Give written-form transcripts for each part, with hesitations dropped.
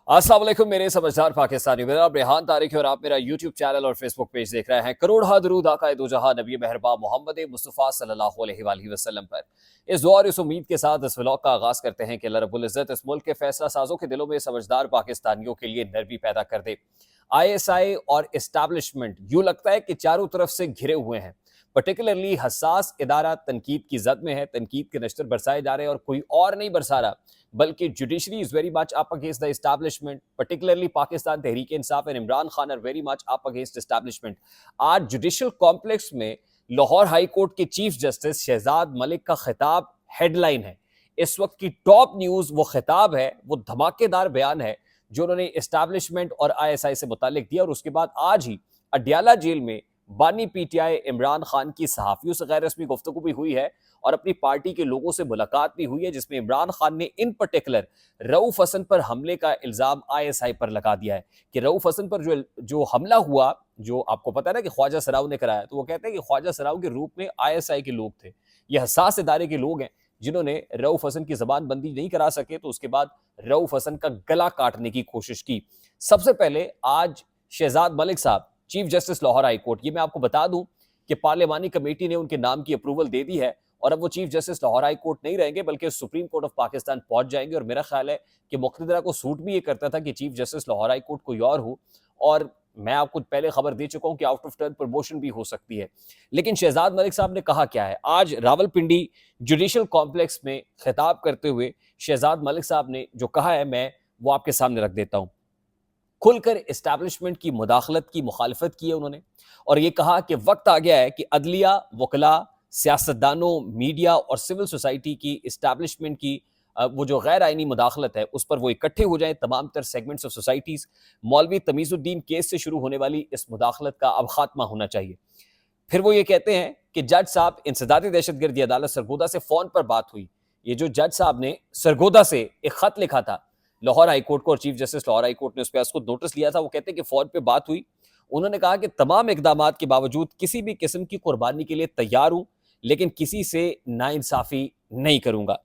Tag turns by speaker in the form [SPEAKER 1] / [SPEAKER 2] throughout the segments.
[SPEAKER 1] अस्सलाम वालेकुम मेरे समझदार पाकिस्तानियों। मेरा नाम रेहान तारिक है और आप मेरा यूट्यूब चैनल और फेसबुक पेज देख रहे हैं। करोड़ दरूद आका दो जहां नबी मेहरबान मोहम्मद मुस्तफ़ा सल्लल्लाहु अलैहि वसल्लम पर। इस दुआ और इस उम्मीद के साथ इस व्लॉग का आगाज करते हैं कि अल्लाह रब्बुल इज़्ज़त इस मुल्क के फैसला साजों के दिलों में समझदार पाकिस्तानियों के लिए नरमी पैदा कर दे। ISI और इस्टेब्लिशमेंट यूं लगता है कि चारों तरफ से घिरे हुए हैं। पर्टिकुलरली हसास इदारा तनकीद की जद में है, तनकीद के नश्तर बरसाए जा रहे हैं और कोई और नहीं बरसा रहा बल्कि judiciary is very much up against the establishment. Particularly Pakistan Tehreek Insaf and Imran Khan are very much up against establishment. आज जुडिशल कॉम्प्लेक्स में लाहौर हाई कोर्ट के चीफ जस्टिस शहजाद मलिक का खिताब हेडलाइन है। इस वक्त की टॉप न्यूज वो खिताब है, वो धमाकेदार बयान है जो उन्होंने एस्टैब्लिशमेंट और ISI से मुतालिक दिया। और उसके बाद आज ही अडियाला जेल में बानी PTI इमरान खान की सहाफियों से गैर रस्मी गुफ्तगू भी हुई है और अपनी पार्टी के लोगों से मुलाकात भी हुई है, जिसमें इमरान खान ने इन पर्टिकुलर रऊफ हसन पर हमले का इल्जाम ISI पर लगा दिया है कि रऊफ हसन पर जो हमला हुआ, जो आपको पता है ना कि ख्वाजा सराव ने कराया, तो वो कहते हैं कि ख्वाजा सराव के रूप में ISI के लोग थे। ये हसास इदारे के लोग हैं जिन्होंने रऊफ हसन की जबान बंदी नहीं करा सके, तो उसके बाद रऊफ हसन का गला काटने की कोशिश की। सबसे पहले आज शहजाद मलिक साहब chief justice Lahore high court, ये मैं आपको बता दूं कि पार्लियामानी कमेटी ने उनके नाम की अप्रूवल दे दी है और अब वो chief justice Lahore high court नहीं रहेंगे बल्कि सुप्रीम कोर्ट ऑफ पाकिस्तान पहुंच जाएंगे। और मेरा ख्याल है कि मुख्तदरा को सूट भी ये करता था कि chief justice Lahore high court कोई और हो, और मैं आपको पहले खबर दे चुका हूं कि आउट ऑफ टर्न प्रमोशन भी हो सकती है। लेकिन शहजाद मलिक साहब ने कहा क्या है? आज रावलपिंडी जुडिशल कॉम्प्लेक्स में खिताब करते हुए शहजाद मलिक साहब ने जो कहा है, मैं वो आपके सामने रख देता हूं। खुलकर इस्टेब्लिशमेंट की मुदाखलत की मुखालफत की है उन्होंने और ये कहा कि वक्त आ गया है कि अदलिया, वकला, सियासतदानों, मीडिया और सिविल सोसाइटी की इस्टेब्लिशमेंट की वो जो गैर आइनी मुदाखलत है उस पर वो इकट्ठे हो जाएं। तमाम तर सेगमेंट्स ऑफ सोसाइटीज़, मौलवी तमीज़ुद्दीन केस से शुरू होने वाली इस मुदाखलत का अब खात्मा होना चाहिए। फिर वो ये कहते हैं कि जज साहब, इंसदादी दहशतगर्दी अदालत सरगोदा से फ़ोन पर बात हुई। ये जो जज साहब ने सरगोदा से एक ख़त लिखा था लाहौर हाई कोर्ट को और chief justice Lahore high court ने उस पर उसको नोटिस लिया था, वो कहते हैं कि फ़ोन पे बात हुई। उन्होंने कहा कि तमाम इकदाम के बावजूद किसी भी किस्म की कुर्बानी के लिए तैयार हूं, लेकिन किसी से नाइंसाफ़ी नहीं करूंगा।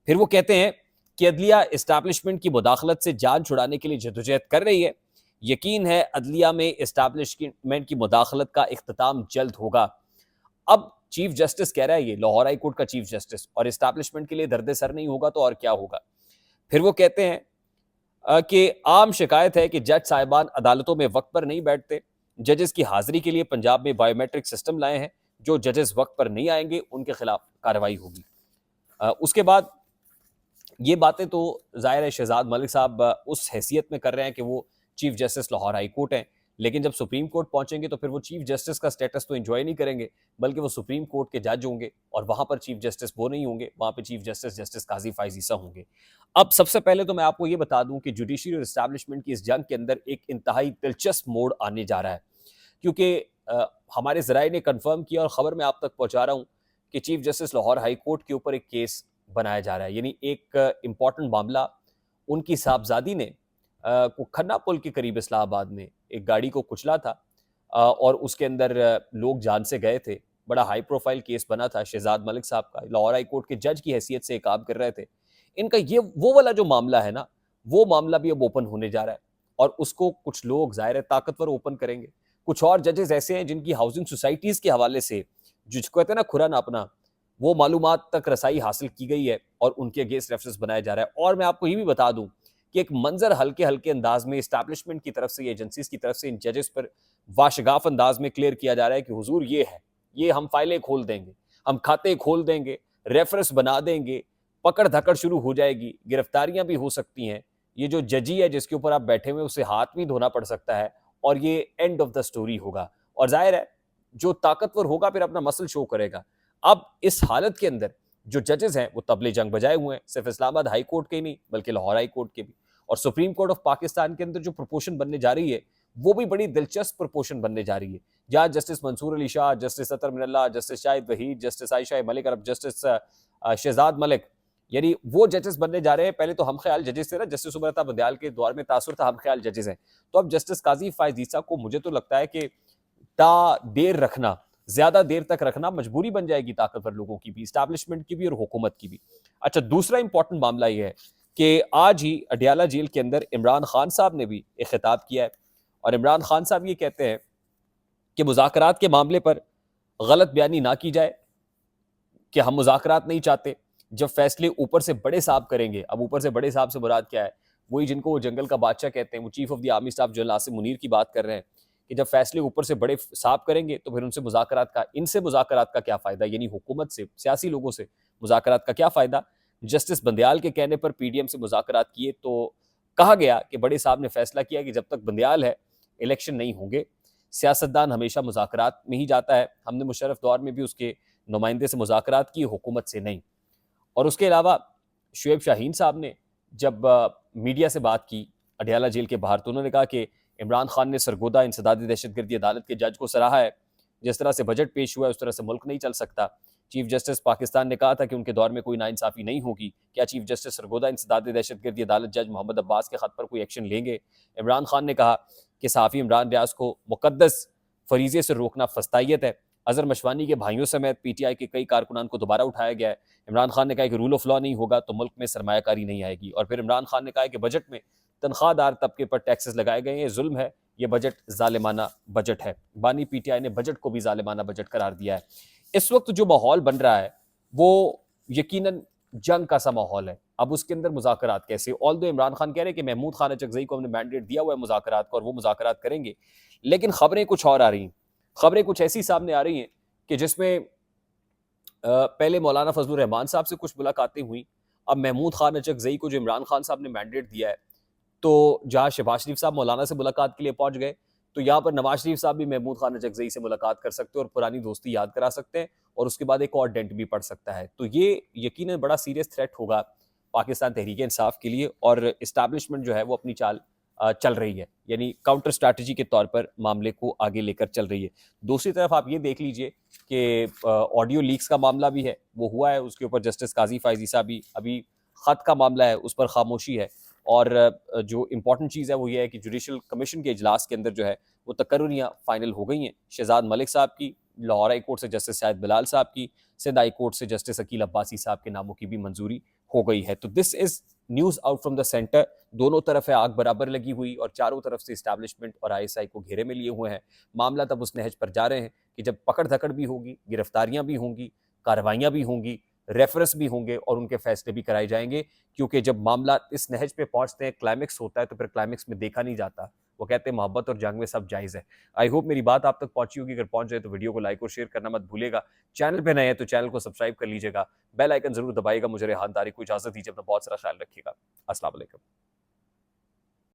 [SPEAKER 1] फिर वो कहते हैं कि अदलिया इस्टेब्लिशमेंट की मुदाखलत से जान छुड़ाने के लिए जदोजहद कर रही है। यकीन है अदलिया में इस्टेब्लिशमेंट की मुदाखलत का इख्तिताम जल्द होगा। अब चीफ जस्टिस कह रहा है, ये लाहौर हाई कोर्ट का चीफ जस्टिस, और इस्टेब्लिशमेंट के लिए दर्द सर नहीं होगा तो और क्या होगा। फिर वो कहते हैं कि आम शिकायत है कि जज साहिबान अदालतों में वक्त पर नहीं बैठते। जजेस की हाजिरी के लिए पंजाब में बायोमेट्रिक सिस्टम लाए हैं, जो जजेस वक्त पर नहीं आएंगे उनके खिलाफ कार्रवाई होगी। उसके बाद ये बातें तो जाहिर है शहजाद मलिक साहब उस हैसियत में कर रहे हैं कि वो chief justice Lahore high court हैं, लेकिन जब सुप्रीम कोर्ट पहुंचेंगे तो फिर वो चीफ जस्टिस का स्टेटस तो एंजॉय नहीं करेंगे, बल्कि वो सुप्रीम कोर्ट के जज होंगे और वहां पर चीफ जस्टिस वो नहीं होंगे, वहां पर चीफ जस्टिस जस्टिस काजी फाइज ईसा होंगे। अब सबसे पहले तो मैं आपको ये बता दूं कि जुडिशरी और एस्टैब्लिशमेंट की इस जंग के अंदर एक इंतहाई दिलचस्प मोड़ आने जा रहा है, क्योंकि हमारे जराए ने कन्फर्म किया और खबर मैं आप तक पहुंचा रहा हूं कि chief justice Lahore high court के ऊपर एक केस बनाया जा रहा है। यानी एक इंपॉर्टेंट मामला, उनकी साहबजादी ने को खन्ना पुल के करीब इस्लामाबाद में एक गाड़ी को कुचला था और उसके अंदर लोग जान से गए थे। बड़ा हाई प्रोफाइल केस बना था। शहजाद मलिक साहब का लाहौर हाई कोर्ट के जज की हैसियत से काम कर रहे थे। इनका ये वो वाला जो मामला है ना, वो मामला भी अब ओपन होने जा रहा है और उसको कुछ लोग ज़ाहिर है ताकतवर ओपन करेंगे। कुछ और जजेस ऐसे हैं जिनकी हाउसिंग सोसाइटीज़ के हवाले से, जिसको कहते हैं ना खुरा नापना, वो मालूमात तक रसाई हासिल की गई है और उनके अगेंस्ट रेफरेंस बनाया जा रहा है। और मैं आपको ये भी बता दूं कि एक मंजर हल्के हल्के अंदाज में इस्टेब्लिशमेंट की तरफ से, एजेंसीज की तरफ से इन जजेस पर वाशगाफ अंदाज में क्लियर किया जा रहा है कि हुजूर ये है, ये हम फाइलें खोल देंगे, हम खाते खोल देंगे, रेफरेंस बना देंगे, पकड़ धकड़ शुरू हो जाएगी, गिरफ्तारियां भी हो सकती हैं। ये जो जजी है जिसके ऊपर आप बैठे हुए उसे हाथ भी धोना पड़ सकता है और ये एंड ऑफ द स्टोरी होगा। और जाहिर है जो ताकतवर होगा फिर अपना मसल शो करेगा। अब इस हालत के अंदर जो जजेस हैं वो तबले जंग बजाए हुए हैं, सिर्फ इस्लामाबाद हाई कोर्ट के ही नहीं बल्कि लाहौर हाई कोर्ट के भी। और सुप्रीम कोर्ट ऑफ पाकिस्तान के अंदर जो प्रोपोर्शन बनने जा रही है वो भी बड़ी दिलचस्प प्रोपोर्शन बनने जा रही है, जहाँ जस्टिस मंसूर अली शाह, जस्टिस अतर मिनल्ला, जस्टिस शाहिद वहीद, जस्टिस आयशा मलिक और जस्टिस शहजाद मलिक, यानी वो जजेस बनने जा रहे हैं। पहले तो हम ख्याल जजेस थे ना, जस्टिस उमरता बंदयाल के दौर में तासुर था हम ख्याल जजेस हैं, तो अब जस्टिस काजी फायज ईसा को मुझे तो लगता है कि ता देर रखना, ज्यादा देर तक रखना मजबूरी बन जाएगी ताकतवर लोगों की भी, इस्टेब्लिशमेंट की भी और हुकूमत की भी। अच्छा, दूसरा इंपॉर्टेंट मामला यह है कि आज ही अडियाला जेल के अंदर इमरान खान साहब ने भी एक खिताब किया है और इमरान खान साहब ये कहते हैं कि मुज़ाकरात के मामले पर गलत बयानी ना की जाए कि हम मुज़ाकरात नहीं चाहते। जब फैसले ऊपर से बड़े साहब करेंगे, अब ऊपर से बड़े साहब से मुराद क्या है? वही जिनको वो जंगल का बादशाह कहते हैं, वो chief of the army staff general Asim Munir की बात कर रहे हैं कि जब फैसले ऊपर से बड़े साहब करेंगे तो फिर इनसे मुज़ाकरात का क्या फ़ायदा? यानी हुकूमत से, सियासी लोगों से मुज़ाकरात का क्या फ़ायदा? जस्टिस बंदयाल के कहने पर पीडीएम से मुज़ाकरात किए तो कहा गया कि बड़े साहब ने फैसला किया कि जब तक बंदयाल है, इलेक्शन नहीं होंगे। सियासतदान हमेशा मुज़ाकरात में ही जाता है। हमने मुशर्रफ दौर में भी उसके नुमाइंदे से मुज़ाकरात की, हुकूमत से नहीं। और उसके अलावा शुएब शाहीन साहब ने जब मीडिया से बात की अडियाला जेल के बाहर, तो उन्होंने कहा कि इमरान खान ने सरगोदा इंसदादी दहशतगर्दी अदालत के जज को सराहा है। जिस तरह से बजट पेश हुआ है उस तरह से मुल्क नहीं चल सकता। चीफ जस्टिस पाकिस्तान ने कहा था कि उनके दौर में कोई नाइंसाफ़ी नहीं होगी। क्या चीफ जस्टिस सरगोदा इंसदादी दहशतगर्दी अदालत जज मोहम्मद अब्बास के ख़त पर कोई एक्शन लेंगे? इमरान खान ने कहा कि सहाफ़ी इमरान रियाज को मुक़द्दस फरीज़े से रोकना फस्तायत है। अज़हर मशवानी के भाइयों समेत पीटीआई के कई कारकुनान को दोबारा उठाया गया है। इमरान खान ने कहा कि रूल ऑफ लॉ नहीं होगा तो मुल्क में सरमायाकारी नहीं आएगी। और फिर इमरान खान ने कहा कि बजट में तनख्वाहदार तबके पर टैक्सेस लगाए गए हैं, ये जुल्म है, ये बजट जालिमाना बजट है। बानी पीटीआई ने बजट को भी जालिमाना बजट करार दिया है। इस वक्त जो माहौल बन रहा है वो यकीनन जंग का सा माहौल है। अब उसके अंदर मुज़ाकरात कैसे? ऑल्दो इमरान खान कह रहे हैं कि महमूद खान अचकज़ई को हमने मैंडेट दिया हुआ है मुज़ाकरात का और वो मुज़ाकरात करेंगे, लेकिन खबरें कुछ और आ रही हैं। खबरें कुछ ऐसी सामने आ रही हैं कि जिसमें पहले मौलाना फजलुर रहमान साहब से कुछ मुलाकातें हुई। अब महमूद खान अचकज़ई को जो इमरान खान साहब ने मैंडेट दिया है, तो जहाँ शहबाज शरीफ साहब मौलाना से मुलाकात के लिए पहुंच गए, तो यहाँ पर नवाज शरीफ साहब भी महमूद खान अचकज़ई से मुलाकात कर सकते हैं और पुरानी दोस्ती याद करा सकते हैं और उसके बाद एक और डेंट भी पड़ सकता है। तो ये यकीनन बड़ा सीरियस थ्रेट होगा पाकिस्तान तहरीक इंसाफ के लिए और इस्टेब्लिशमेंट जो है वो अपनी चाल चल रही है, यानी काउंटर स्ट्रैटेजी के तौर पर मामले को आगे लेकर चल रही है। दूसरी तरफ आप ये देख लीजिए कि ऑडियो लीक्स का मामला भी है, वो हुआ है, उसके ऊपर जस्टिस काजी फायजी साहब भी, अभी खत का मामला है उस पर खामोशी है। और जो इम्पोर्टेंट चीज़ है वो ये है कि जुडिशल कमीशन के इजलास के अंदर जो है वो तकर्रियाँ फाइनल हो गई हैं। शहजाद मलिक साहब की, लाहौर हाई कोर्ट से जस्टिस शाहिद बिलाल साहब की, सिंध हाई कोर्ट से जस्टिस अकील अब्बासी साहब के नामों की भी मंजूरी हो गई है। तो this is news out from the centre. दोनों तरफ है आग बराबर लगी हुई और चारों तरफ से इस्टेब्लिशमेंट और आईएसआई को घेरे में लिए हुए हैं। मामला तब उस नहज पर जा रहे हैं कि जब पकड़ धकड़ भी होगी, गिरफ्तारियां भी होंगी, कार्रवाइयां भी होंगी, रेफरेंस भी होंगे और उनके फैसले भी कराए जाएंगे। क्योंकि जब मामला इस नहज पे पहुंचते हैं, क्लाइमेक्स होता है, तो फिर क्लाइमेक्स में देखा नहीं जाता। वो कहते हैं मोहब्बत और जंग में सब जायज़ है। आई होप मेरी बात आप तक पहुंची होगी। अगर पहुंच जाए तो वीडियो को लाइक और शेयर करना मत भूलिएगा। चैनल पे नए हैं तो चैनल को सब्सक्राइब कर लीजिएगा। बेल आइकन जरूर दबाइएगा। मुझे रेहान तारिक को इजाजत दीजिए। अपना बहुत सारा ख्याल रखिएगा। अस्सलाम वालेकुम।